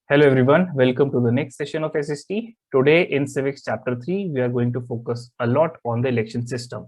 Hello everyone, welcome to the next session of SST. Today in Civics Chapter 3, we are going to focus a lot on the election system,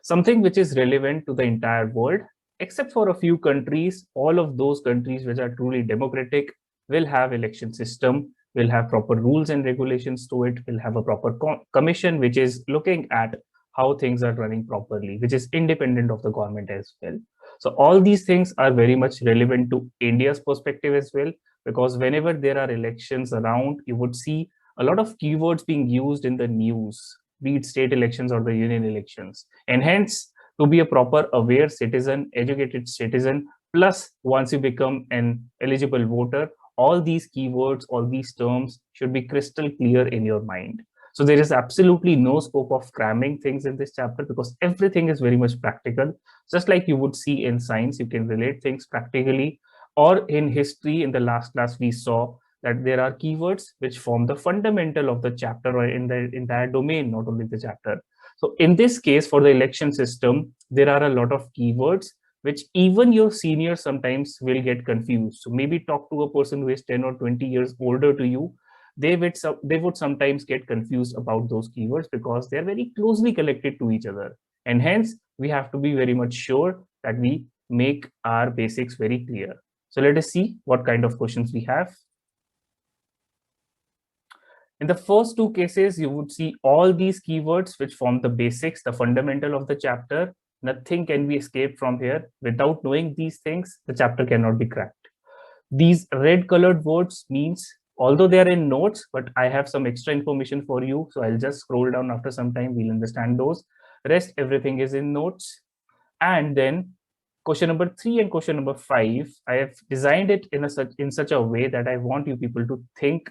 something which is relevant to the entire world, except for a few countries. All of those countries which are truly democratic will have election system, will have proper rules and regulations to it, will have a proper commission which is looking at how things are running properly, which is independent of the government as well. So all these things are very much relevant to India's perspective as well, because whenever there are elections around, you would see a lot of keywords being used in the news, be it state elections or the union elections. And hence, to be a proper aware citizen, educated citizen, plus once you become an eligible voter, all these keywords, all these terms should be crystal clear in your mind. So there is absolutely no scope of cramming things in this chapter because everything is very much practical. Just like you would see in science, you can relate things practically, or in history in the last class we saw that there are keywords which form the fundamental of the chapter or in the entire domain, not only the chapter. So in this case, for the election system, there are a lot of keywords which even your seniors sometimes will get confused. So maybe talk to a person who is 10 or 20 years older to you. They would sometimes get confused about those keywords because they are very closely connected to each other, and hence we have to be very much sure that we make our basics very clear. So let us see what kind of questions we have. In the first two cases, you would see all these keywords which form the basics, the fundamental of the chapter. Nothing can be escaped from here. Without knowing these things, the chapter cannot be cracked. These red colored words means, although they are in notes, but I have some extra information for you. So I'll just scroll down after some time, we'll understand those. Rest, everything is in notes. And then question number 3 and question number 5, I have designed it in such a way that I want you people to think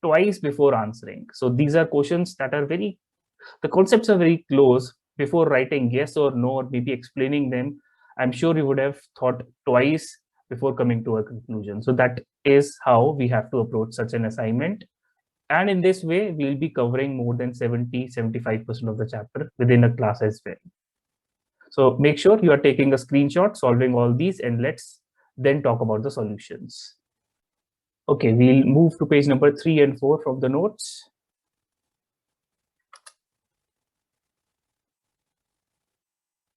twice before answering. So these are questions that are the concepts are very close. Before writing yes or no, or maybe explaining them, I'm sure you would have thought twice before coming to a conclusion. So that is how we have to approach such an assignment. And in this way, we'll be covering more than 70-75% of the chapter within a class as well. So make sure you are taking a screenshot, solving all these, and let's then talk about the solutions. Okay, we'll move to page number 3 and 4 from the notes.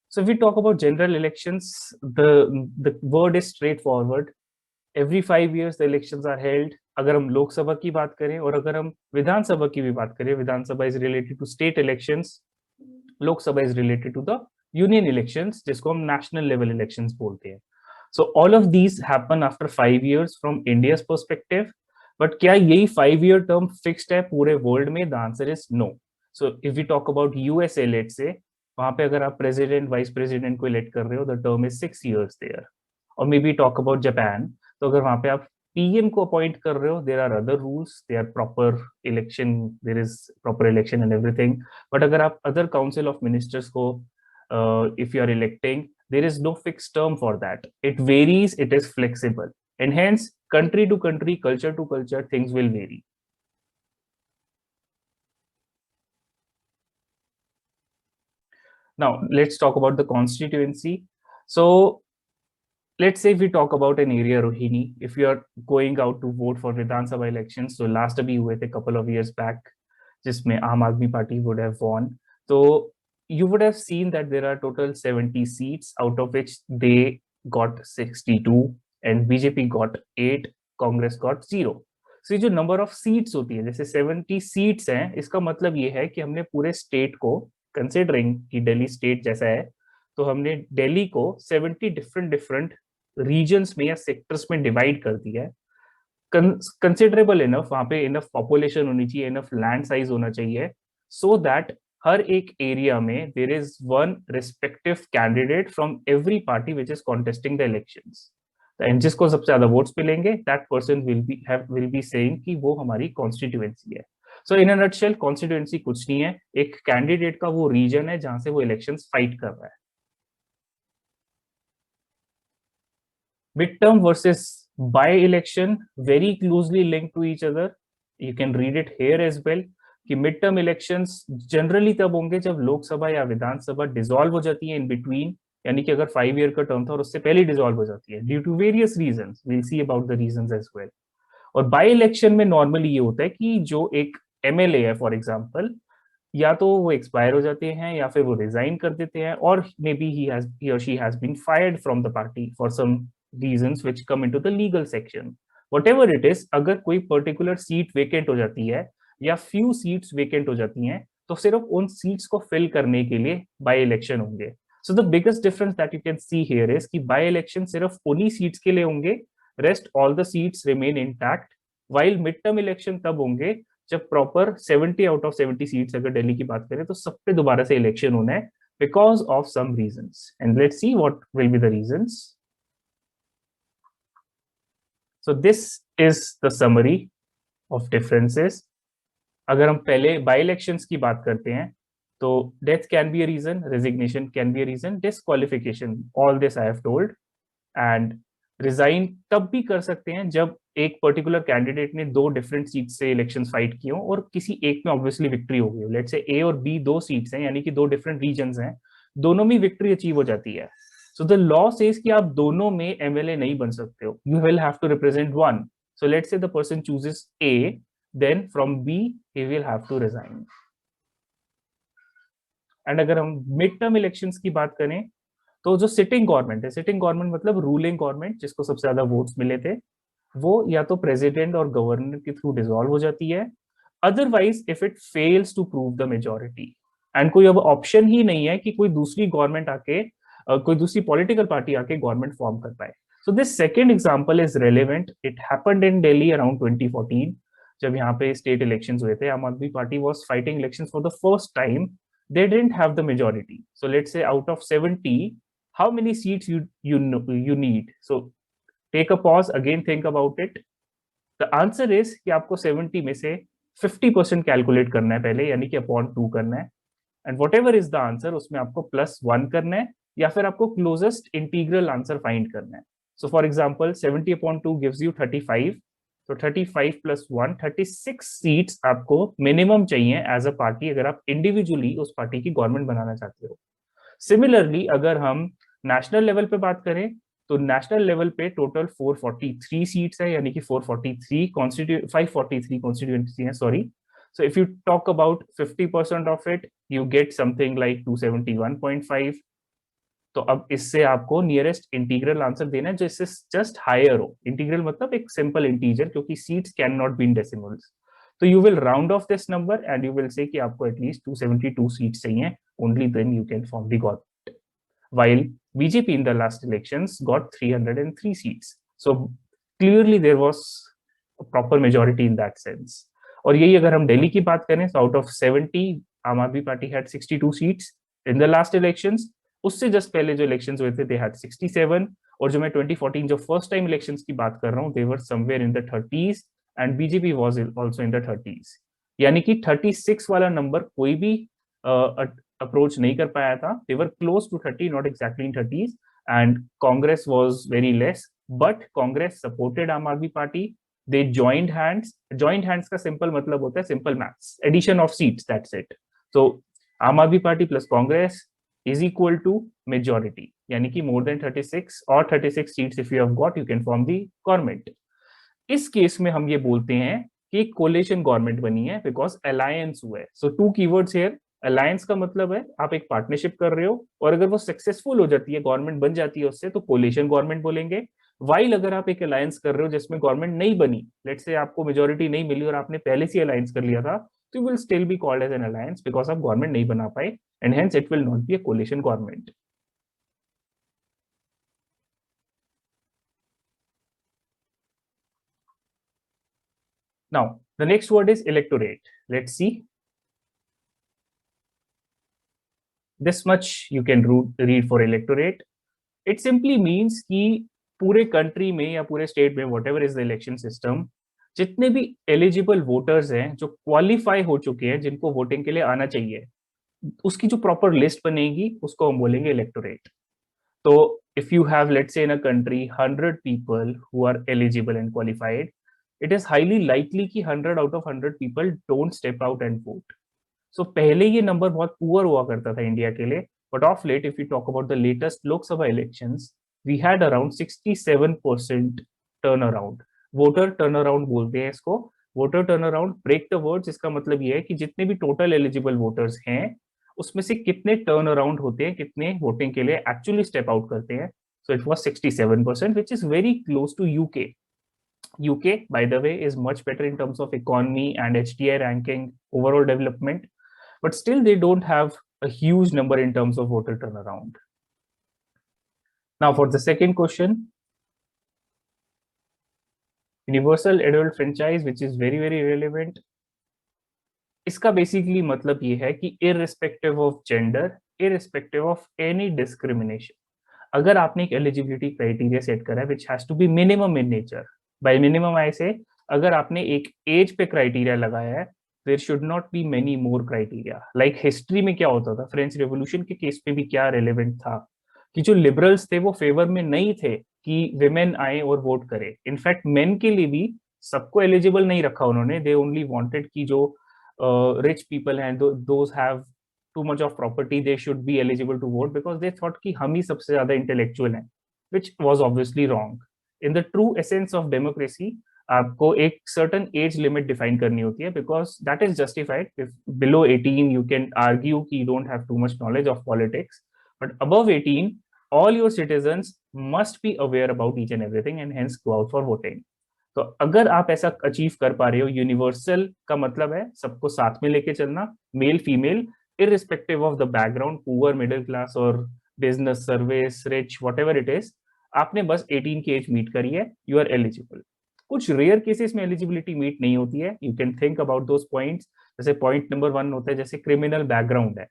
So if we talk about general elections, the word is straightforward. Every 5 years the elections are held. अगर हम लोकसभा की बात करें और अगर हम विधानसभा की भी बात करें, विधानसभा is related to state elections, Lok Sabha is related to the union elections, जिसको हम national level elections बोलते हैं. So all of these happen after 5 years from India's perspective. But क्या यही 5-year term fixed है पूरे world में? The answer is no. So if we talk about USA, let's say, वहां पे अगर आप president, vice president को elect कर रहे हो, the term is 6 years there. Or maybe talk about Japan, तो अगर वहां पे आप PM को अपॉइंट कर रहे हो, there are other rules, there are proper election, there is proper election and everything. But अगर आप other council of ministers को if you are electing, there is no fixed term for that. It varies, it is flexible, and hence country to country, culture to culture, things will vary. Now let's talk about the constituency. So let's say if we talk about an area Rohini, if you are going out to vote for Vidhan Sabha elections, so last abhi हुए थे couple of years back, जिसमें आम आदमी party would have won. So you would have seen that there are total 70 seats, out of which they got 62 and BJP got 8, Congress got 0. So ये जो number of seats होती है, जैसे 70 seats हैं, इसका मतलब ये है कि हमने पूरे state को, considering कि दिल्ली state जैसा है, तो हमने दिल्ली को 70 different regions में या sectors में divide कर दिया है. Considerable enough, वहां पे enough population होनी चाहिए, enough land size होना चाहिए, so that हर एक area में there is one respective candidate from every party which is contesting the elections. And जिसको सबसे ज्यादा votes मिलेंगे, that person will be saying कि वो हमारी constituency है. So in a nutshell, constituency कुछ नहीं है, एक candidate का वो region है जहां से वो elections fight कर रहा है. Midterm versus by-election very closely linked to each other. You can read it here as well. कि मिड टर्म इलेक्शंस जनरली तब होंगे जब लोकसभा या विधानसभा डिसॉल्व हो जाती है इन बिटवीन, यानी कि अगर 5 ईयर का टर्म था और उससे पहले डिसॉल्व हो जाती है due to various reasons. We will see about the reasons as well. और बाई इलेक्शन में नॉर्मली ये होता है कि जो एक एमएलए है फॉर एग्जांपल, या तो वो एक्सपायर हो जाते हैं या फिर वो रिजाइन कर देते हैं, और मे बी ही और she has been fired from the party for some reasons which come into the legal section. Whatever it is, अगर कोई पर्टिकुलर सीट वेकेंट हो जाती है या फ्यू सीट्स वेकेंट हो जाती हैं, तो सिर्फ उन सीट्स को फिल करने के लिए बाई इलेक्शन होंगे। So the biggest difference that you can see here is कि बाई इलेक्शन सिर्फ उन्हीं सीट्स के लिए होंगे, rest all the seats remain intact. While mid term election तब होंगे जब प्रॉपर 70 आउट ऑफ 70 सीट्स अगर दिल्ली की बात करें तो सब पे दोबारा से इलेक्शन होना है because of some reasons, and let's see what will be the reasons. So this is the summary of differences. अगर हम पहले बाई इलेक्शंस की बात करते हैं तो death can be a reason, resignation can be a reason, disqualification, all this I have told. And resign तब भी कर सकते हैं जब एक पर्टिकुलर कैंडिडेट ने दो डिफरेंट सीट से इलेक्शन फाइट किए हो और किसी एक में ऑब्वियसली विक्ट्री हो गई हो। लेट्स से ए और बी दो सीट्स हैं, यानी कि दो डिफरेंट रीजन्स हैं, दोनों में विक्ट्री अचीव हो जाती है। सो द लॉ सेज कि आप दोनों में एमएलए नहीं बन सकते हो, you will have to represent one. So let's say the person chooses A, then from B he will have to resign. And अगर हम मिड टर्म इलेक्शंस की बात करें तो जो सिटिंग गवर्नमेंट है, सिटिंग गवर्नमेंट मतलब रूलिंग गवर्नमेंट जिसको सबसे ज्यादा वोट्स मिले थे, वो या तो प्रेसिडेंट और गवर्नर के थ्रू डिसॉल्व हो जाती है, otherwise if it fails to prove the majority. And कोई अब ऑप्शन ही नहीं है कि कोई दूसरी गवर्नमेंट आके कोई दूसरी पॉलिटिकल पार्टी आके गवर्नमेंट फॉर्म कर पाए। So this second example is relevant. It happened in Delhi around 2014, जब यहाँ पे स्टेट इलेक्शंस हुए थे। आम Aadmi party was fighting elections for the first time, they didn't have the majority. So let's say out of 70, how many seats you need? So take a pause, again think about it. The answer is कि आपको 70 में से 50% calculate करना है पहले, यानी कि upon 2 करना है, and what ever is the answer उसमें आपको +1 करना है, या फिर आपको क्लोजेस्ट इंटीग्रल आंसर फाइंड करना है। So for example 70/2 gives you 35, तो 35 + 1 36 सीट्स आपको मिनिमम चाहिए एज अ पार्टी अगर आप इंडिविजुअली उस पार्टी की गवर्नमेंट बनाना चाहते हो। सिमिलरली अगर हम नेशनल लेवल पे बात करें तो नेशनल लेवल पे टोटल 443 सीट्स है, यानी कि 543 कॉन्स्टिट्यूएंसी है, sorry. So if you talk about 50% of it, you get something like 271.5. तो अब इससे आपको नियरेस्ट इंटीग्रल आंसर देना है जो इससे जस्ट हायर हो। इंटीग्रल मतलब एक सिंपल इंटीजर, क्योंकि seats can not be in decimals. तो you will round off this number and you will say कि आपको एटलीस्ट 272 सीट्स चाहिए, only then you can form the government. while BJP in the last elections got 303 seats. So clearly there was a proper majority in that sense. और यही अगर हम दिल्ली की बात करें तो आउट ऑफ 70 आम Aadmi party had 62 seats in the last elections. उससे जस्ट पहले जो इलेक्शंस हुए थे दे हैड 67, और जो मैं 2014 जो फर्स्ट टाइम इलेक्शंस की बात कर रहा हूँ they were somewhere in the 30s and BJP was also in the 30s। यानी कि 36 वाला नंबर कोई भी अप्रोच नहीं कर पाया था। They were close to 30, not exactly in 30s, and Congress was very less, but Congress supported Aam Aadmi Party. They joined hands. Joined hands का सिंपल मतलब होता है simple maths, addition of seats, that's it. तो Aam Aadmi Party plus Congress is equal to majority, यानी कि more than 36 और 36 seats if you have got you can form the government. इस case में हम ये बोलते हैं कि कोलिशन गवर्नमेंट बनी है बिकॉज अलायंस हुआ है। सो टू कीवर्ड्स हियर। अलायंस का मतलब है आप एक पार्टनरशिप कर रहे हो और अगर वो सक्सेसफुल हो जाती है, गवर्नमेंट बन जाती है उससे, तो कोलिशन गवर्नमेंट बोलेंगे। वाइल अगर आप एक अलायंस कर रहे हो जिसमें गवर्नमेंट नहीं बनी, लेट्स से आपको मेजोरिटी नहीं मिली और आपने पहले से अलायंस कर लिया था, तो you will still be called as an alliance because आप गवर्नमेंट नहीं बना पाए, and hence it will not be a coalition government. Now, the next word is electorate. Let's see. This much you can read for electorate. It simply means कि पूरे country में या पूरे state में what ever is the election system, जितने भी eligible voters हैं जो क्वालिफाई हो चुके हैं जिनको वोटिंग के लिए आना चाहिए, उसकी जो प्रॉपर लिस्ट बनेगी उसको हम बोलेंगे इलेक्टोरेट। तो if you have let's say in a country 100 people who are eligible and qualified, it is highly likely कि 100 out of 100 people don't step out and vote. So पहले ये नंबर बहुत poor हुआ करता था इंडिया के लिए, but of late if you talk about the latest Lok Sabha elections, we had around 67% turn around. Voter turn around बोलते हैं इसको। Voter turn around, break the words, इसका मतलब ये है कि जितने भी टोटल एलिजिबल वोटर्स हैं उसमें से कितने टर्न अराउंड होते हैं, कितने वोटिंग के लिए एक्चुअली स्टेप आउट करते हैं। So it was 67%, which is very close to UK. UK, by the way, is much better in terms of economy and HDI ranking, overall development, but still they don't have a huge number in terms of voter turnaround. Now, for the second question, universal adult franchise, which is very, very relevant. इसका basically मतलब ये है कि irrespective of gender, irrespective of any discrimination, अगर आपने एक eligibility criteria set करा है which has to be minimum in nature, by minimum I say, अगर आपने एक एज पे क्राइटेरिया लगाया है, there should not be many more criteria. Like history में क्या होता था, फ्रेंच रेवोल्यूशन के केस में भी क्या रेलेवेंट था कि जो लिबरल्स थे वो फेवर में नहीं थे कि विमेन आए और वोट करे। इनफैक्ट मेन के लिए भी सबको एलिजिबल नहीं रखा उन्होंने, दे ओनली वांटेड कि जो रिच पीपल हैं, those have too much of property, they should be eligible to vote, because they thought कि हम ही सबसे ज्यादा इंटेलेक्चुअल हैं, which was obviously wrong. In the true essence of democracy, आपको एक certain age limit define करनी होती है, because that is justified. If below 18 you can argue कि you don't have too much knowledge of politics, but above 18 all your citizens must be aware about each and everything and hence go out for voting. तो अगर आप ऐसा achieve कर पा रहे हो, universal का मतलब है सबको साथ में लेके चलना, male female, irrespective of the background, poor, middle class or business, service, rich, whatever it is, आपने बस 18 की एज मीट करी है, यू आर एलिजिबल। कुछ रेयर केसेस में एलिजिबिलिटी मीट नहीं होती है, you can think about those points. जैसे पॉइंट नंबर 1 होता है जैसे क्रिमिनल बैकग्राउंड है,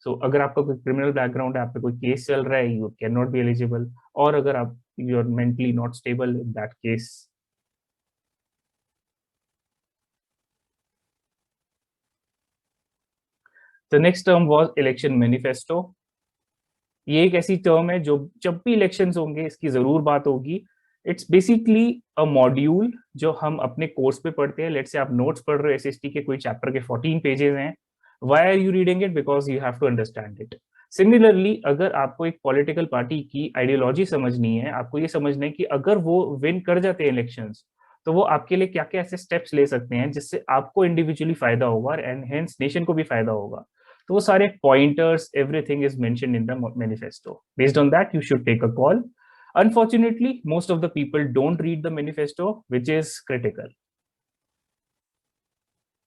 सो अगर आपका कोई क्रिमिनल बैकग्राउंड है, आप पे कोई केस चल रहा है, you can not be eligible. और अगर आप you are mentally not stable, in that case. The next term was election manifesto. ये एक ऐसी टर्म है जो जब भी इलेक्शंस होंगे इसकी जरूर बात होगी। इट्स बेसिकली अ मॉड्यूल जो हम अपने कोर्स पे पढ़ते हैं। लेट्स से आप नोट्स पढ़ रहे हो एसएसटी के, कोई चैप्टर के 14 पेजेस हैं, why are you reading it, because you have to understand it. Similarly अगर आपको एक पॉलिटिकल पार्टी की आइडियोलॉजी समझनी है, आपको ये समझना है कि अगर वो विन कर जाते हैं इलेक्शंस तो वो आपके लिए क्या क्या ऐसे स्टेप्स ले सकते हैं जिससे आपको इंडिविजुअली फायदा होगा एंड हेंस नेशन को भी फायदा होगा। तो वो सारे pointers, everything is mentioned in the manifesto. Based on that you should take a call. Unfortunately, most of the people don't read the manifesto, which is critical.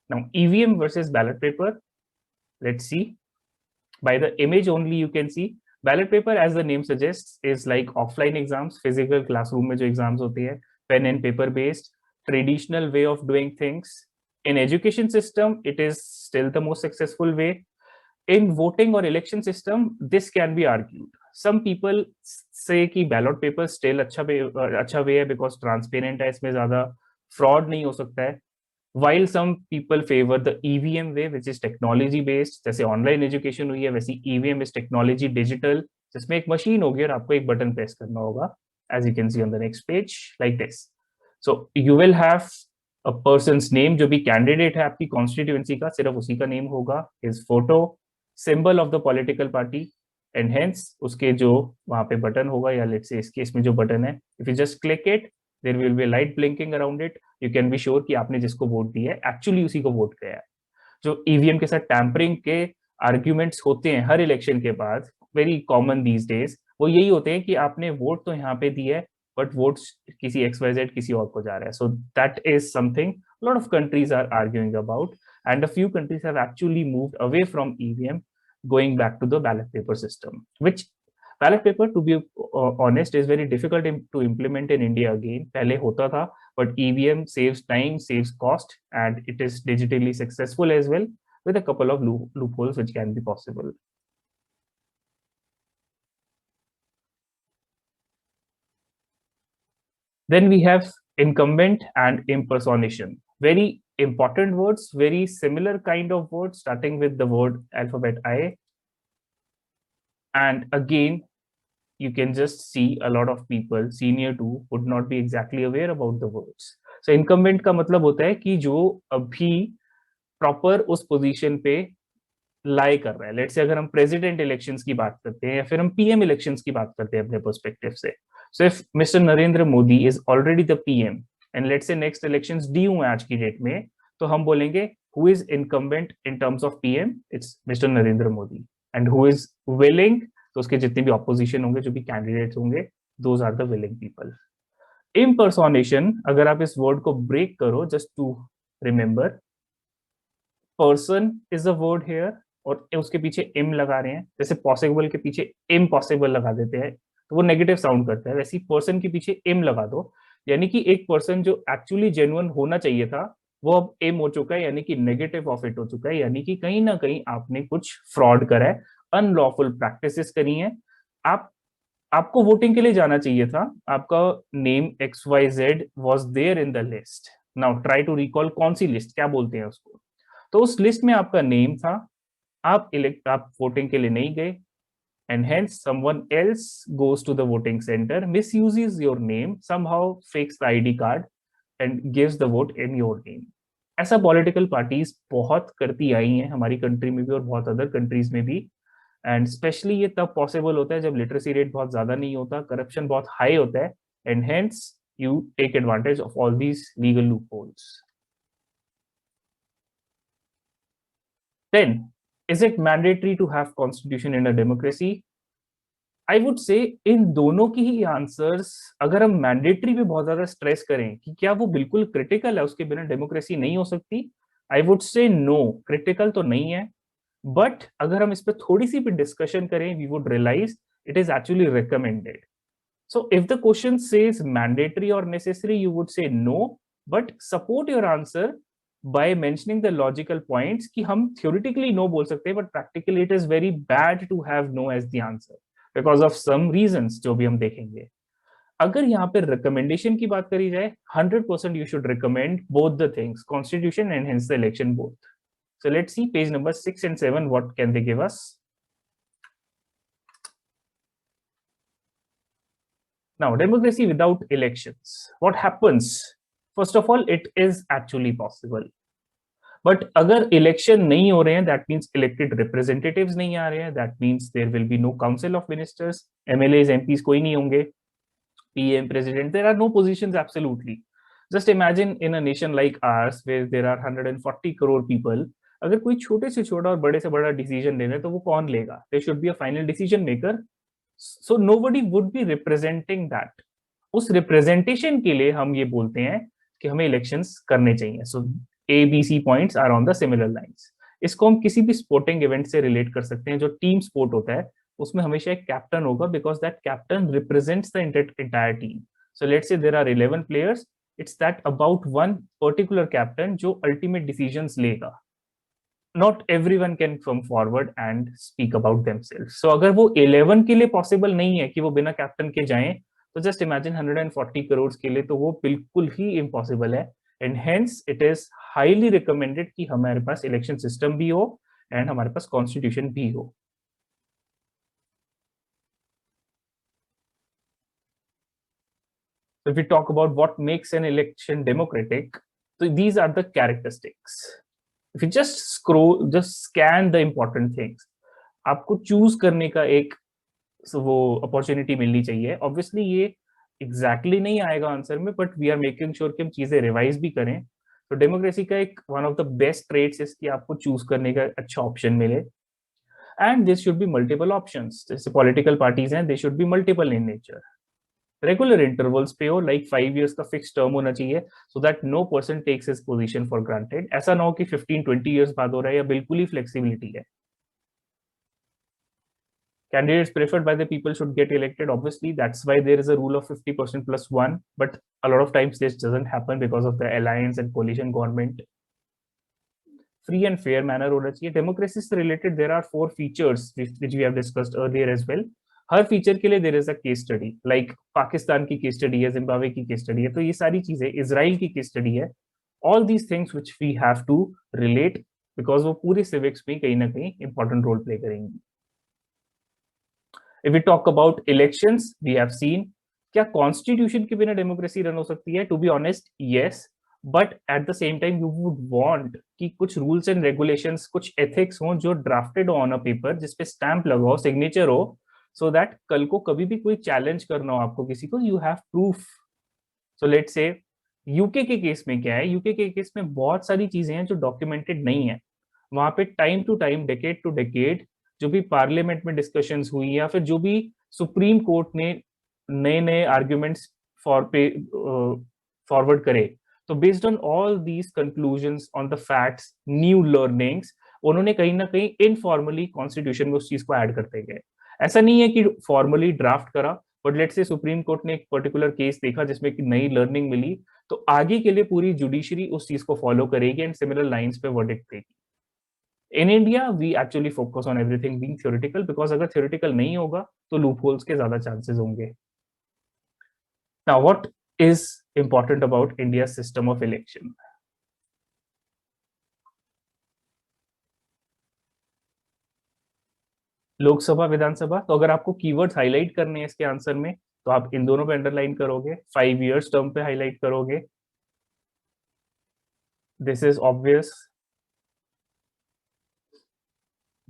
Now, EVM versus ballot paper. Let's see. By the image only, you can see ballot paper, as the name suggests, is like offline exams, physical classroom में जो exams होती है, pen and paper based, traditional way of doing things. In education system, it is still the most successful way. In voting or election system, this can be argued. Some people say कि ballot paper still अच्छा way है because transparent है, इसमें ज्यादा fraud नहीं हो सकता है। While some people favor the EVM way, which is technology based, जैसे online education हुई है वैसी EVM is technology digital, जिसमें एक मशीन होगी और आपको एक बटन प्रेस करना होगा, as you can see on the next page like this. So you will have a person's name, जो भी कैंडिडेट है आपकी कॉन्स्टिट्यूएंसी का, सिर्फ उसी का नेम होगा, his photo, symbol of the political party and hence उसके जो वहां पे बटन होगा, या लेट्स से इस केस में जो बटन है, if you just click it there will be light blinking around it, you can be sure कि आपने जिसको वोट दिया है एक्चुअली उसी को वोट किया है। जो ईवीएम के साथ टैंपरिंग के आर्ग्यूमेंट्स होते हैं हर इलेक्शन के बाद, वेरी कॉमन दीज डेज, वो यही होते हैं कि आपने वोट तो यहाँ पे दिया है बट वोट किसी XYZ किसी और को जा रहा है। So that is something lot of countries are arguing about, and a few countries have actually moved away from EVM, going back to the ballot paper system, which ballot paper, to be honest, is very difficult to implement in India again. पहले होता था, but EVM saves time, saves cost, and it is digitally successful as well, with a couple of loopholes which can be possible. Then we have incumbent and impersonation. Very important words, very similar kind of words, starting with the word alphabet I. And again, you can just see a lot of people senior to would not be exactly aware about the words. So incumbent का मतलब होता है कि जो अभी proper उस position पे लाई कर रहा है। लेट्स से अगर हम प्रेसिडेंट इलेक्शंस की बात करते हैं या फिर हम पीएम इलेक्शंस की बात करते हैं अपने पर्सपेक्टिव से, so if mister Narendra Modi is already the PM, and let's say next elections due है आज की डेट में, तो हम बोलेंगे who is incumbent in terms of PM, it's mister Narendra Modi, and who is willing, तो उसके जितने भी ऑपोजिशन होंगे, जो भी कैंडिडेट्स होंगे, those are the willing people. Impersonation, अगर आप इस वर्ड को ब्रेक करो, just to remember, person is a word here, और उसके पीछे इम लगा रहे हैं, जैसे पॉसिबल के पीछे इम्पॉसिबल लगा देते हैं तो वो नेगेटिव साउंड करता है, वैसे ही पर्सन के पीछे इम लगा दो, यानी कि एक पर्सन जो एक्चुअली जेन्युइन होना चाहिए था वो अब एम हो चुका है, यानी कि नेगेटिव ऑफ इट हो चुका है, यानी कि कहीं ना कहीं आपने कुछ फ्रॉड करा है, अनलॉफुल प्रैक्टिसेस करी हैं. आप आपको वोटिंग के लिए जाना चाहिए था, आपका name XYZ was there in the list. Now try to recall कौन सी लिस्ट, क्या बोलते हैं उसको, तो उस लिस्ट में आपका नेम था, आप वोटिंग के लिए नहीं गए, and hence someone else goes to the voting center, misuses your name, somehow fakes the ID card and gives the vote in your name. ऐसा पॉलिटिकल पार्टीज बहुत करती आई हैं हमारी कंट्री में भी और बहुत अदर कंट्रीज में भी, एंड स्पेशली ये तब पॉसिबल होता है जब लिटरेसी रेट बहुत ज्यादा नहीं होता, करप्शन बहुत हाई होता है, and hence you take advantage of all these legal loopholes. Then, is it mandatory to have constitution in a democracy? I would say in दोनों की ही आंसर्स, अगर हम मैंडेटरी पे बहुत ज्यादा स्ट्रेस करें कि क्या वो बिल्कुल क्रिटिकल है, उसके बिना डेमोक्रेसी नहीं हो सकती, I would say no, critical तो नहीं है, बट अगर हम इस पर थोड़ी सी भी डिस्कशन करें, we would realize it is actually recommended. So if the question says mandatory or necessary, you would say no, but support your answer by mentioning the logical points कि हम theoretically no बोल सकते हैं, but practically it is very bad to have no as the answer because of some reasons जो भी हम देखेंगे. अगर यहाँ पे recommendation की बात करी जाए, 100% you should recommend both the things, constitution and hence the election both. So let's see page number 6 and 7, what can they give us? Now, democracy without elections. What happens? First of all, it is actually possible. But अगर election नहीं हो रहे हैं, that means elected representatives नहीं आ रहे हैं, that means there will be no council of ministers, MLAs, MPs कोई नहीं होंगे, PM, president, there are no positions absolutely. Just imagine in a nation like ours where there are 140 crore people, अगर कोई छोटे से छोटा और बड़े से बड़ा डिसीजन ले रहे हैं तो वो कौन लेगा? There should be a final decision maker. So nobody would be representing that. उस रिप्रेजेंटेशन के लिए हम ये बोलते हैं कि हमें इलेक्शंस करने चाहिए. So ABC points are on the similar lines. इसको हम किसी भी स्पोर्टिंग इवेंट से रिलेट कर सकते हैं. जो टीम स्पोर्ट होता है उसमें हमेशा एक कैप्टन होगा, because that captain represents the entire team. So let's say there are 11 players, it's that about one particular captain जो अल्टीमेट डिसीजंस लेगा. Not everyone can come forward and speak about themselves. So अगर वो 11 के लिए possible नहीं है कि वो बिना कैप्टन के जाएं, तो जस्ट इमेजिन 140 करोड़ के लिए तो वो बिल्कुल ही इम्पॉसिबल है. And hence it is highly recommended कि हमारे पास इलेक्शन सिस्टम भी हो एंड हमारे पास कॉन्स्टिट्यूशन भी हो. So if we talk about what makes an election democratic, so these are the characteristics. If you just scroll, just scan the important things, आपको choose करने का एक वो अपॉर्चुनिटी मिलनी चाहिए. ऑब्वियसली ये एग्जैक्टली नहीं आएगा आंसर में, but we are making sure कि हम चीजें रिवाइज भी करें. तो डेमोक्रेसी का एक one of the best traits is कि आपको चूज करने का अच्छा ऑप्शन मिले, and this should be multiple options. जैसे पॉलिटिकल पार्टीज हैं, they should be multiple in nature. Regular intervals पे हो, लाइक 5 years का फिक्स टर्म होना चाहिए, so that no person takes his position for granted. ऐसा ना हो कि 15-20 years बाद हो रहा है या बिल्कुल ही फ्लेक्सिबिलिटी है. Candidates preferred by the people should get elected. Obviously, that's why there is a rule of 50% plus one. But a lot of times this doesn't happen because of the alliance and coalition government. Free and fair manner होना चाहिए. Democracy से related, there are 4 features which we have discussed earlier as well. Her feature के लिए there is a case study. Like Pakistan की case study है, Zimbabwe की case study है. तो ये सारी चीजें, इजराइल की case study है. All these things which we have to relate because वो पूरी civics में कहीं ना कहीं important role play करेंगी. If we talk about elections, we have seen क्या कॉन्स्टिट्यूशन के बिना डेमोक्रेसी रन हो सकती है? To be honest, yes, but at the same time you would want कि कुछ रूल्स एंड रेगुलेशंस, कुछ एथिक्स हो जो ड्राफ्टेड हो ऑन अ पेपर, जिसपे स्टैंप लगा हो, सिग्नेचर हो, सो दैट कल को कभी भी कोई चैलेंज करना हो आपको किसी को, you have proof. So let's से यूके के केस में क्या है, यूके के केस में बहुत सारी चीजें हैं जो डॉक्यूमेंटेड नहीं है। वहां पे time to time, decade to decade, जो भी पार्लियामेंट में डिस्कशंस हुई या फिर जो भी सुप्रीम कोर्ट ने नए नए आर्ग्यूमेंट्स फॉरवर्ड करे, तो based on all these conclusions on the facts, new learnings, उन्होंने कहीं ना कहीं इनफॉर्मली कॉन्स्टिट्यूशन में उस चीज को ऐड करते गए। ऐसा नहीं है कि फॉर्मली ड्राफ्ट करा, but let's say supreme court ने एक पर्टिकुलर केस देखा जिसमें कि नई लर्निंग मिली, तो आगे के लिए पूरी जुडिशरी उस चीज को फॉलो करेगी एंड सिमिलर लाइंस पे वर्डिक्ट देगी। In India we actually focus on everything being theoretical, because अगर थ्योरेटिकल नहीं होगा तो लूप होल्स के ज्यादा चांसेस होंगे। Now what is important about India system of election? Lok Sabha, Vidhan Sabha, तो अगर आपको कीवर्ड्स हाईलाइट करने हैं इसके आंसर में, तो आप इन दोनों पे अंडरलाइन करोगे, 5 years टर्म पे हाईलाइट करोगे, this is obvious.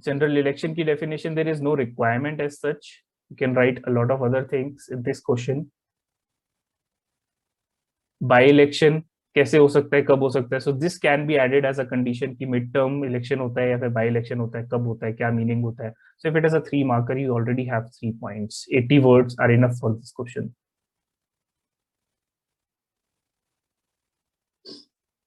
General election की definition, there is no requirement as such, you can write a lot of other things in this question. By election कैसे हो सकता है, कब हो सकता है, so this can be added as a condition कि मिड टर्म इलेक्शन होता है या फिर बाई इलेक्शन होता है, कब होता है, क्या मीनिंग होता है। So if it is a 3 marker, you already have 3 points. 80 words are enough for this question.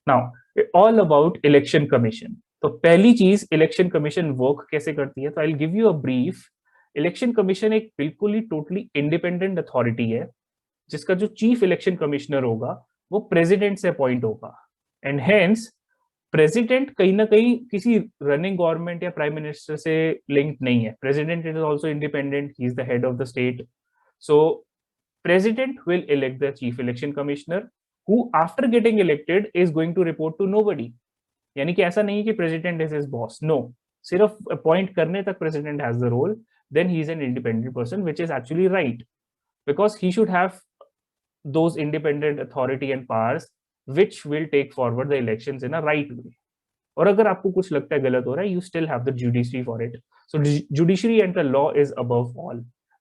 Now all about election commission. तो पहली चीज, इलेक्शन कमीशन वर्क कैसे करती है, तो I will give you a brief. Election commission एक बिल्कुल ही totally independent authority है, जिसका जो चीफ इलेक्शन कमिश्नर होगा वो प्रेसिडेंट से अपॉइंट होगा, एंड हेंस प्रेसिडेंट कहीं ना कहीं किसी रनिंग गवर्नमेंट या प्राइम मिनिस्टर से लिंक नहीं है। President is also independent, he is the head of the state. So president will elect the chief election commissioner, who after getting elected is going to report to nobody. यानी कि ऐसा नहीं है कि president is his boss, no, सिर्फ appoint करने तक president has the role, then he is an independent person, which is actually right, because he should have those independent authority and powers which will take forward the elections in a right way. और अगर आपको कुछ लगता है गलत हो रहा है, you still have the judiciary for it. So judiciary and the law is above all.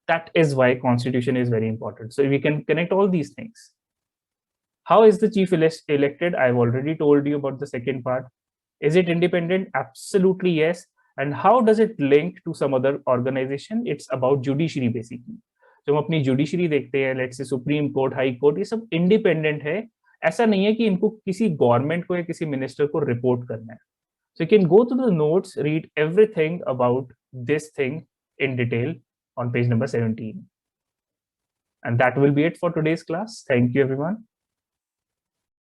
That is why constitution is very important. So we can connect all these things. How is the chief elected? I've already told you about the second part. Is it independent? Absolutely yes. And how does it link to some other organization? It's about judiciary basically. जो हम अपनी judiciary देखते हैं, let's say supreme court, high court, ये सब independent है। ऐसा नहीं है कि इनको किसी गवर्नमेंट को या किसी मिनिस्टर को रिपोर्ट करना है। So you can go to the notes, read everything about this thing in detail on page number 17. And that will be it for today's class. Thank you, everyone.